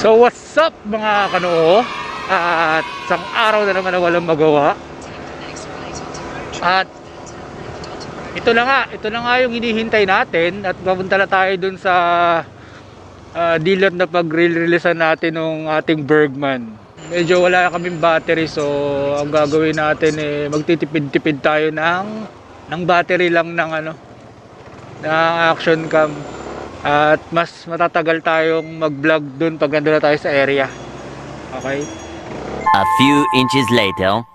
So what's up mga kanoo? At isang araw na naman na walang magawa. At ito na nga yung hinihintay natin. At papunta na tayo dun sa dealer na pag-releasean natin ng ating Bergman. Medyo wala kaming battery, so ang gagawin natin magtitipid-tipid tayo ng battery lang ng ng action cam. At mas matatagal tayong mag-vlog dun pag nandun na tayo sa area. Okay? A few inches later.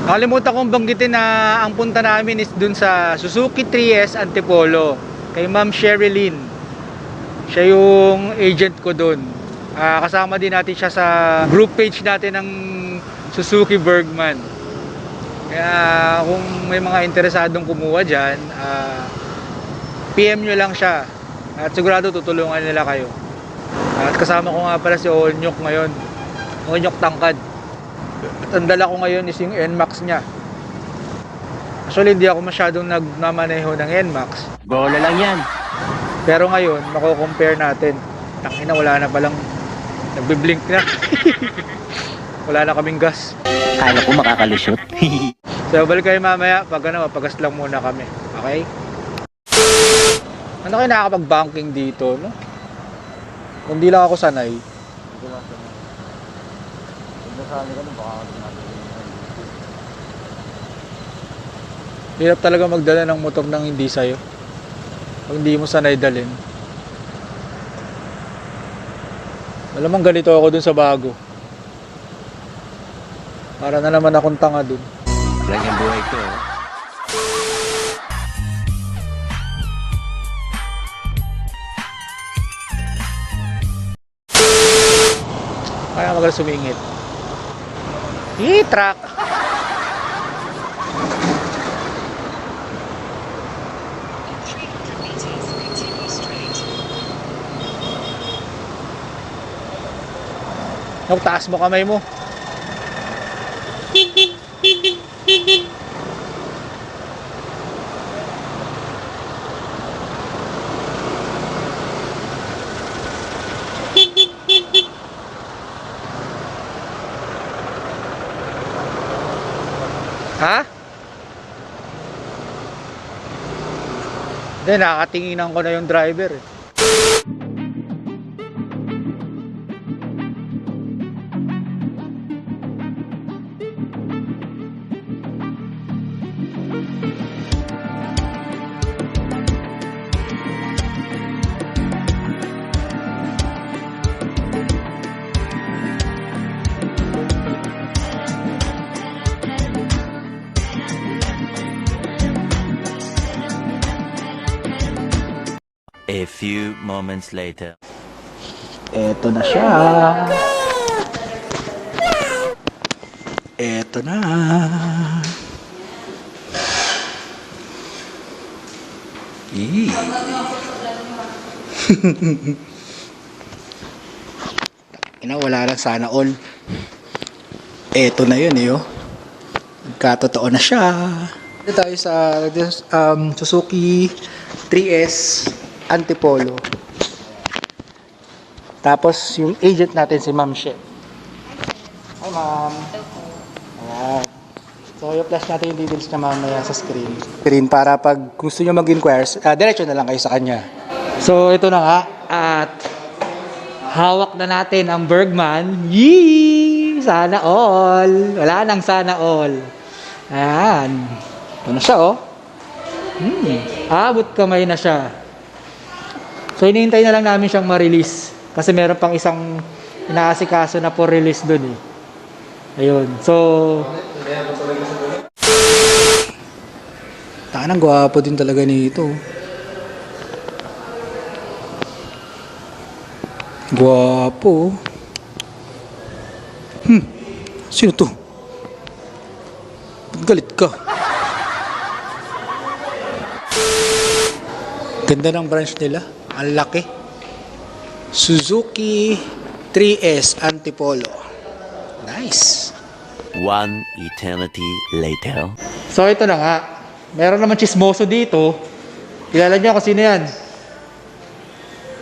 Nakalimutan kong banggitin na ang punta namin is dun sa Suzuki 3S Antipolo kay Ma'am Sherilyn. Siya yung agent ko dun. Kasama din natin siya sa group page natin ng Suzuki Bergman. Kaya kung may mga interesadong kumuha dyan, PM nyo lang siya. At sigurado tutulungan nila kayo. At kasama ko nga pala si Onyok ngayon. Onyok Tangkad. At ang dala ko ngayon is yung NMAX niya. Actually hindi ako masyadong nagmamaneho ng NMAX. Bola lang yan. Pero ngayon, mako-compare natin. Tangina, wala na palang nagbi-blink na. Wala na kaming gas. Kala ko makakalusot. So balik kayo mamaya pag pagas lang muna kami. Okay? Ano kayo nakakapag-banking dito, no? Kung di lang ako sanay. Hirap talaga magdala ng motor ng hindi sa'yo. Kung hindi mo sanay dalhin. Malamang ganito ako dun sa bago. Para na naman akong tanga dun. Lang yung buhay ko. Kaya magalang sumingit. Truck! Taas mo kamay mo. Ha? Hindi, nakatinginan ko na yung driver eh. A few moments later. Eto na siya. Eto na. Wala lang sana all. Eto na yun oh. Nagkatotoo na siya. Dito tayo sa Suzuki 3S Antipolo. Tapos yung agent natin si Ma'am She. Hi Ma'am. Ayan. So i-flash natin yung details na mamaya sa screen para pag gusto nyo mag-inquire, diretso na lang kayo sa kanya. So ito na nga. At hawak na natin ang Bergman. Yee! Sana all. Wala nang sana all. Ayan. Ito na siya oh. Abot kamay na siya. So hinihintay na lang namin siyang ma-release. Kasi meron pang isang inaasikaso na for release dun eh. Ayun. So tanang gwapo din talaga nito. Gwapo. Sino to? Ba't galit ka? Ganda ng branch nila. Ang laki. Suzuki 3S Antipolo. Nice. One eternity later. So ito na nga. Meron naman chismoso dito. Kilala niyo kung sino yan?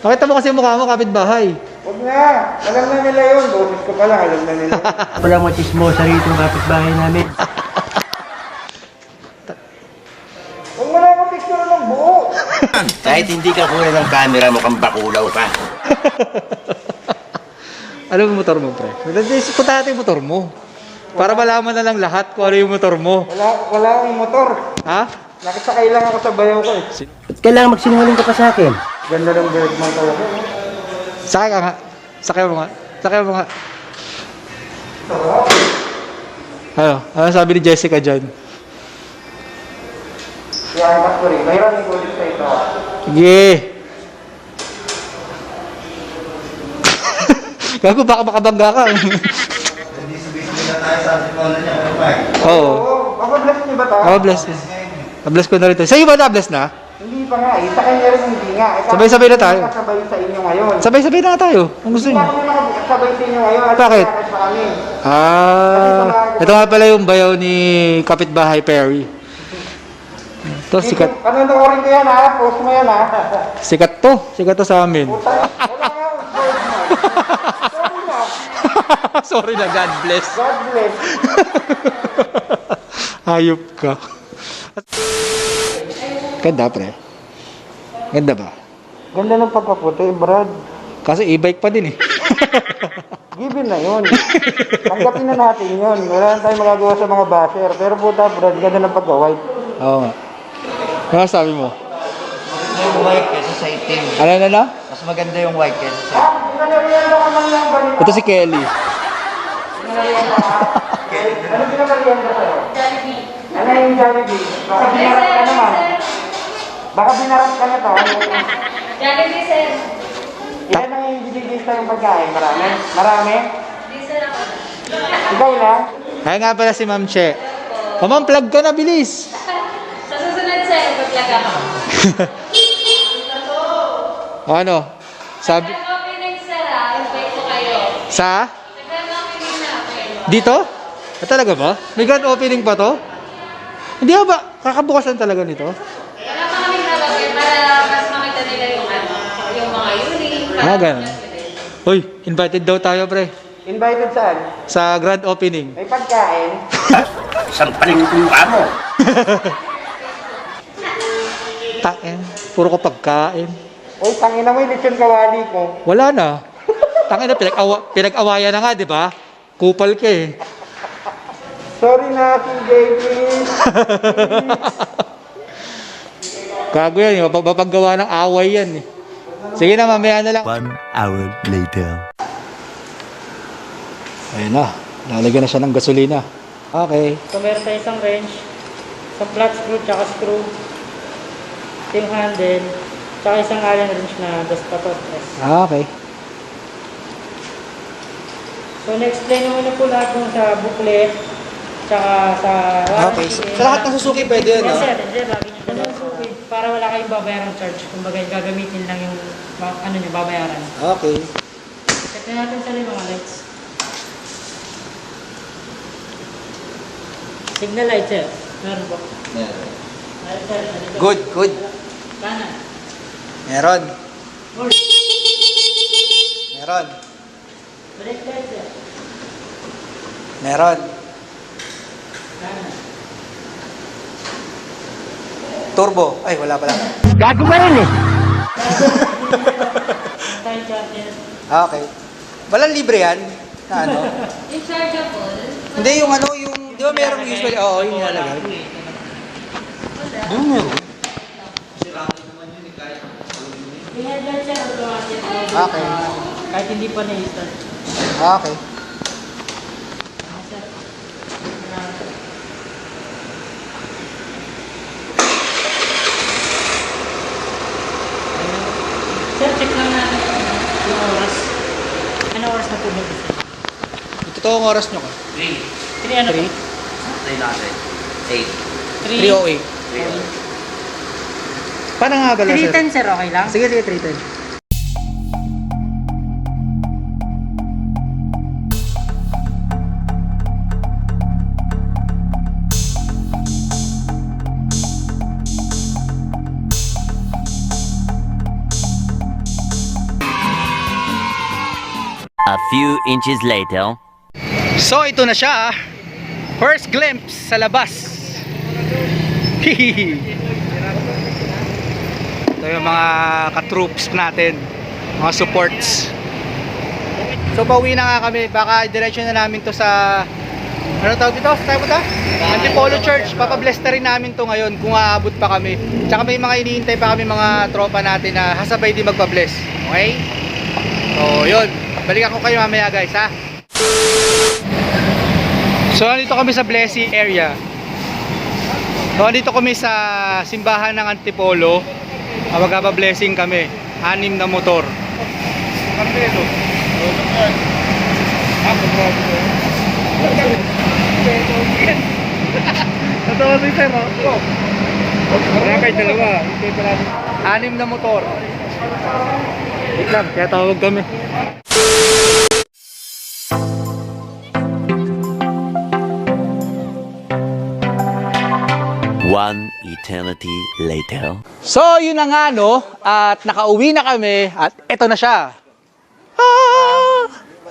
Nakita mo kasi mukha mo, kapitbahay. Huwag na. Alam na nila yun. Boses ko pa lang. Alam na nila. Wala mga chismosa rito ang kapitbahay namin. Huwag mo na akong picture ng buo. Kahit hindi ka kuha ng camera, mukhang bakulaw ka. Ano yung motor mo, pre? Punta natin yung motor mo. Para malaman na lang lahat kung ano yung motor mo. Wala akong motor. Ha? Nakisakay lang ako sa bayaw ko eh. Kailangan magsinungaling ka pa sa akin. Ganda ng bird man talaga. Sakay ka nga. Sakay mo nga. Sakay mo nga. Ano sabi ni Jessica dyan? Yan, actually. Mayroon ni Kulit sa ito. Sige. Gago, baka makabangga ka. Hindi sabihin na tayo sa artikulo niya, pero ba? Oo. Mapabless niyo ba ito? Bless. Na-bless ko na rin to. Sa'yo ba na-bless na? Hindi pa nga eh. Sa kanya rin hindi nga. Sabay-sabay na tayo. Sabay sa inyo ngayon. Sabay-sabay na nga tayo. Kung gusto Hindi niyo. pa kami nakasabay sa inyo ngayon. Bakit? Lakad pa kami. Ito nga pala yung bayaw ni Kapitbahay Perry. Ito, sikat. Panonoorin ko yan ha. Post mo yan ha. Sikat to. Sikat to sa amin. Puta. Wala nga. Bird mo. Sorry na. Sorry na, God bless. God bless. Hayop ka. Ganda, pre. Ganda ba? Ganda ng pagkaputi, Brad. Kasi e-bike pa din eh. Given na yun. Tanggapin na natin yun. Wala na tayong magagawa sa mga basher. Pero puta, Brad, ganda ng pagka-white. Oo nga. Ano sabi mo? Yung white kesa sa itim. Ano na? Mas maganda yung white kesa sa Ha? Pinagarihan ka man lang ba nito? Ito si Kelly. Pinagarihan ka ha? Ano pinagarihan ka sa'yo? Ano yung Jollibee? Baka binarap ka naman. Baka binarap ka na to. Jollibee, sir. Ilan ang yung binigay sa'yo pagkain? Marami? Marami? Hindi, sir, ako. Ikaw na? Kaya nga pala si Ma'am Che. Ma'am, plug ka na, bilis. Sa susunod, sir, pag-plug ako. O ano? Sabi, Nag-opening, sir, invite ko kayo. sa? Nag-opening na, okay. Dito? Ah, talaga ba? May grand opening pa to? Hindi ba? Kakabukasan talaga nito? Wala pa kaming nalagay para mas makita nila yung ano, yung mga unit. Ah, ganun. Uy, invited daw tayo, pre. Invited saan? Sa grand opening. May pagkain? Isang palingkong ka mo. Tain. Puro ko pagkain. Uy, tangina mo yung lechon kawali ko. Wala na. Tangin na, pinag-awayan na nga, di ba? Kupal ka eh. Sorry na, CJ, please. Gago yan, eh. Mapapagawa ng away yan eh. Sige na, mamaya na lang. 1 hour later. Ayun na, lalagyan na siya ng gasolina. Okay. So meron tayo isang wrench, isang flat screw, tsaka screw, yung handle, tsaka isang allen wrench na dos patotres. Okay. So na-explain naman na po lahat dun sa booklet, tsaka sa Okay. Sa lahat ng Suzuki pwede yun, Yes no? sir, yes sir, lagi nyo dala. Para wala kayong babayaran charge, kumbaga gagamitin lang yung ano nyo, babayaran. Okay. Check na natin sa mga lights. Signal light sir, meron po. Meron sir, ano to? Good. Kanan. Meron. North. Meron. Brake light sir. Meron. Kanan. Turbo. Ay, wala pala. Gago ka rin eh. Time charger. Okay. Walang libre yan? Na ano? Yung chargeable. Hindi, yung ano, yung... Di ba merong usually... Oo, yung nilalagay. Ano meron? Yung headlight sir, automatic. Okay. Kahit hindi pa na-install. Okay. Sir, check lang natin yung oras. Ano oras na tubig? Ito toong oras nyo ka. 3 ano po? 3:08. Paano nga pala, sir? 310 sir, okay lang? Sige, 3:10. A few inches later. So ito na siya. First glimpse sa labas. Ito yung mga ka-troops natin, mga supports. So pauwi na nga kami. Baka direksyon na namin to sa ano tawag dito? Sa tayo Antipolo Church. Papabless na rin namin to ngayon kung aabot pa kami. Tsaka may mga iniintay pa kami mga tropa natin na hasabay din magpabless. Okay? So yun. Balikan ko kayo mamaya guys ha. So nandito kami sa blessing area. So nandito kami sa simbahan ng Antipolo. Magpapa-blessing kami. 6 na motor. Totoo din sir, no? Wala kayo dalawa. 6 na motor. Wait lang, kaya tawag kami. One eternity later. So, yun na nga, no? At nakauwi na kami. At eto na siya.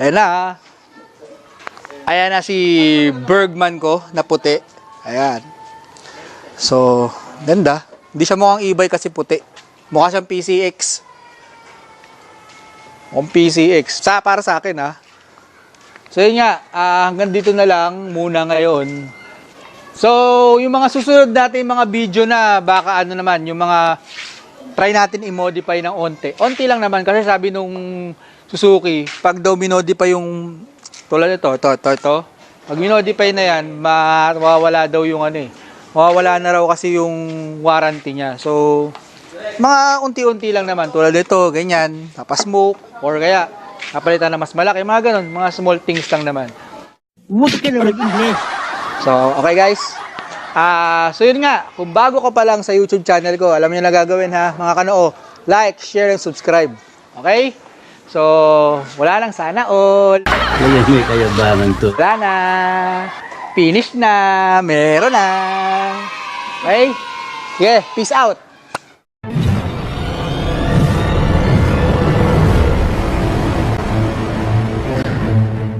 Ayan na. Ayan na si Bergman ko na puti. Ayan. So, ganda. Hindi siya mukhang e-bike kasi puti. Mukha siyang PCX. Mukhang PCX. Para sa akin, ha. So, yun nga. Hanggang dito na lang muna ngayon. So, yung mga susunod natin mga video na baka ano naman, yung mga try natin i-modify ng onte. Onti lang naman kasi sabi nung Suzuki, pag daw minodify yung tulad nito, ito. Pag minodify na yan, mawawala daw yung ano eh. Mawawala na raw kasi yung warranty niya. So, mga unti-unti lang naman. Tulad nito, ganyan, napasmoke, or kaya napalitan na mas malaki, mga ganun, mga small things lang naman. Umutot ka na mag-English. So, okay guys. So yun nga, kung bago ka pa lang sa YouTube channel ko, alam niyo na gagawin ha, mga kanoo, like, share, and subscribe. Okay? So, wala lang sana all. Ngayon may kayabangan to. Wala na. Finish na. Meron na. Okay? Sige, peace out.